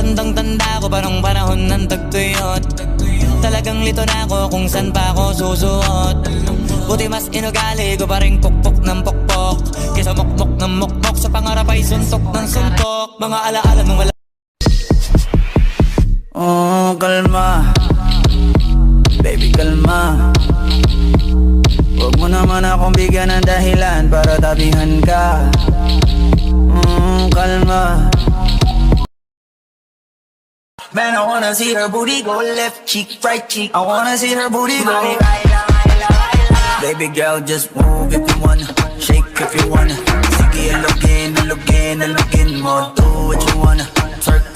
Tandang-tanda ko pa nung panahon ng tagtuyot. Talagang lito na ako kung san pa ako susuot. Buti mas inugali ko pa rin pukpok ng pukpok kesa mukmok ng mukmok, sa pangarap ay suntok ng suntok. Mga alaala ng wala. Oh, kalma, baby, kalma. Huwag mo naman akong bigyan ng dahilan para tabihan ka. Kalma. Man, I wanna see her booty go left cheek, right cheek. I wanna see her booty go. Baby girl, just move if you wanna, shake if you wanna. Sige, alugin mo, do what you wanna. Twerk